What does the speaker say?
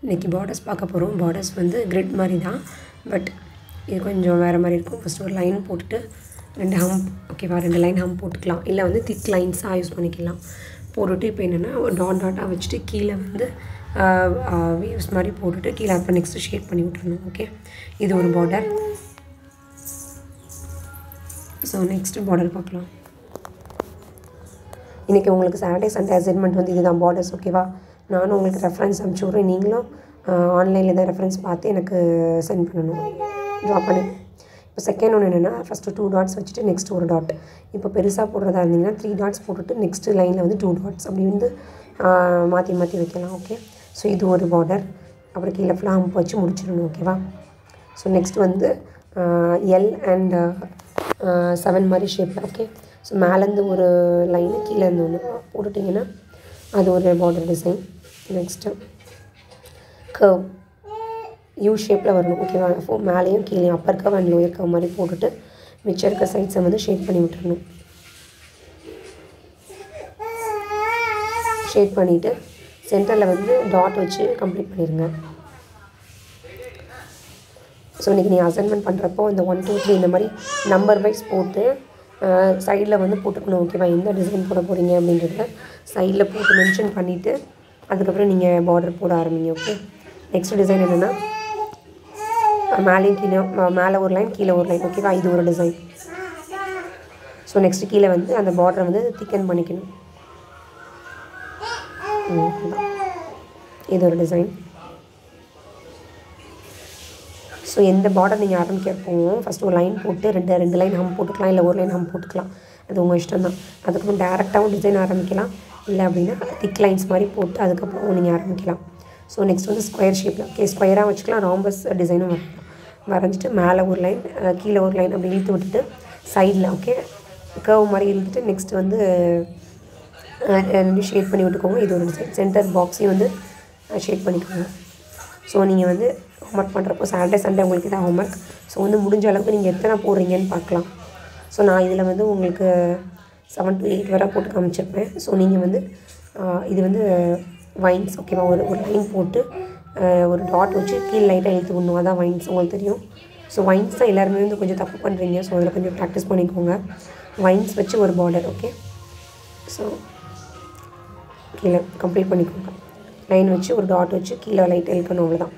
இன்றைக்கி பார்டர்ஸ் பார்க்க போகிறோம். பார்டர்ஸ் வந்து கிரிட் மாதிரி தான், பட் இது கொஞ்சம் வேறு மாதிரி இருக்கும். ஃபஸ்ட்டு ஒரு லைன் போட்டுட்டு 2 ஹம்ப், ஓகேவா, 2 லைன் ஹம்ப் போட்டுக்கலாம். இல்லை வந்து திக் லைன்ஸாக யூஸ் பண்ணிக்கலாம். போட்டுட்டு இப்போ என்னென்னா ஒரு டாட்டாக வச்சுட்டு கீழே வந்து வேவ்ஸ் மாதிரி போட்டுட்டு கீழே அப்போ நெக்ஸ்ட்டு ஷேட் பண்ணி விட்டுருணும். ஓகே, இது ஒரு பார்டர். ஸோ நெக்ஸ்ட்டு பார்டர் பார்க்கலாம். இன்றைக்கி உங்களுக்கு சாட்டர்டே சண்டே அசைன்மெண்ட் வந்து இதுதான் பார்டர்ஸ். ஓகேவா, நானும் உங்களுக்கு ரெஃபரன்ஸ் அனுப்பிச்சி விட்றேன். நீங்களும் ஆன்லைனில் தான் ரெஃபரன்ஸ் பார்த்து எனக்கு சென்ட் பண்ணணும், ட்ரா பண்ணி. இப்போ செகண்ட் ஒன்று என்னென்னா, ஃபஸ்ட்டு 2 டாட்ஸ் வச்சுட்டு நெக்ஸ்ட் ஒரு டாட். இப்போ பெருசாக போடுறதா இருந்தீங்கன்னா 3 டாட்ஸ் போட்டுட்டு நெக்ஸ்ட்டு லைனில் வந்து 2 டாட்ஸ் அப்படி வந்து மாற்றி மாற்றி வைக்கலாம். ஓகே, ஸோ இது ஒரு பார்டர். அப்புறம் கீழே ஃபுல்லாக ஹம்ப் வச்சு முடிச்சிடணும். ஓகேவா, ஸோ நெக்ஸ்ட் வந்து எல் அண்ட் 7 மாதிரி ஷேப்பில். ஓகே, ஸோ மேலேருந்து ஒரு லைனு கீழேருந்து ஒன்று போட்டுட்டிங்கன்னா அது ஒரு border design. Next curve U ஷேப்பில் வரணும். ஓகேவா, மேலேயும் கீழே upper curve and lower curve மாதிரி போட்டுட்டு மிச்சம் இருக்க சைட்ஸை வந்து ஷேட் பண்ணி விட்டுறணும். ஷேட் பண்ணிவிட்டு சென்டரில் வந்து டாட் வச்சு கம்ப்ளீட் பண்ணிடுங்க. ஸோ இன்றைக்கி நீங்கள் அசைன்மெண்ட் பண்ணுறப்போ இந்த 1 2 3 இந்த மாதிரி நம்பர் வைஸ் போட்டு சைடில் வந்து போட்டுக்கணும். ஓகேவா, எந்த டிசைன் போட போகிறீங்க அப்படின்றத சைடில் போட்டு மென்ஷன் பண்ணிவிட்டு அதுக்கப்புறம் நீங்கள் பார்டர் போட ஆரம்பிங்க. ஓகே, நெக்ஸ்ட் டிசைன் என்னென்னா மேலேயும் கீழே, மேலே ஒரு லைன் கீழே ஒரு லைன். ஓகேவா, இது ஒரு டிசைன். ஸோ நெக்ஸ்ட்டு கீழே வந்து அந்த பார்டரை வந்து திக்கன் பண்ணிக்கணும். இது ஒரு டிசைன். ஸோ எந்த பார்டர் நீங்கள் ஆரம்பிக்கிறப்போ ஃபஸ்ட்டு ஒரு லைன் போட்டு 2 லைன் ஹம் போட்டுக்கலாம், இல்லை ஒரு லைன் ஹம் போட்டுக்கலாம், அது உங்கள் இஷ்டம் தான். அதுக்கப்புறம் டேரெக்டாகவும் டிசைன் ஆரம்பிக்கலாம், இல்லை அப்படின்னா திக் லைன்ஸ் மாதிரி போட்டு அதுக்கப்புறம் நீங்கள் ஆரம்பிக்கலாம். ஸோ நெக்ஸ்ட் வந்து ஸ்கொயர் ஷேப்பில். ஓகே, ஸ்கொயராக வச்சுக்கலாம், ராம்பஸ் டிசைனும் வரலாம். வரைஞ்சிட்டு மேலே ஒரு லைன் கீழே ஒரு லைன் அப்படி இழுத்து விட்டுட்டு சைடில் ஓகே கர்வ் மாதிரி இழுத்துட்டு நெக்ஸ்ட் வந்து ஷேட் பண்ணி விட்டுக்கோங்க. இது ஒரு டிசைன். சென்டர் பாக்ஸையும் வந்து ஷேட் பண்ணிக்கோங்க. ஸோ நீங்கள் வந்து ஹோம்ஒர்க் பண்ணுறப்போ சாட்டர்டே சண்டே உங்களுக்கு இதான் ஹோம்ஒர்க். ஸோ வந்து முடிஞ்ச அளவுக்கு நீங்கள் எத்தனை போடுறீங்கன்னு பார்க்கலாம். ஸோ நான் இதில் வந்து உங்களுக்கு 7 to 8 வரை போட்டு காமிச்சிருப்பேன். ஸோ நீங்கள் வந்து இது வந்து வைன்ஸ். ஓகேவா, ஒரு லைன் போட்டு ஒரு டாட் வச்சு கீழே லைட்டாக இழுத்து விடணும். அதான் வைன்ஸ், உங்களுக்கு தெரியும். ஸோ வைன்ஸ் தான் எல்லாருமே வந்து கொஞ்சம் தப்பு பண்ணுறீங்க. ஸோ அதில் கொஞ்சம் ப்ராக்டிஸ் பண்ணிக்கோங்க. வைன்ஸ் வச்சு ஒரு பார்டர். ஓகே, ஸோ கீழே கம்ப்ளீட் பண்ணிக்கோங்க. லைன் வச்சு ஒரு டாட் வச்சு கீழே லைட்டாக இழுக்கணும், அவ்வளோதான்.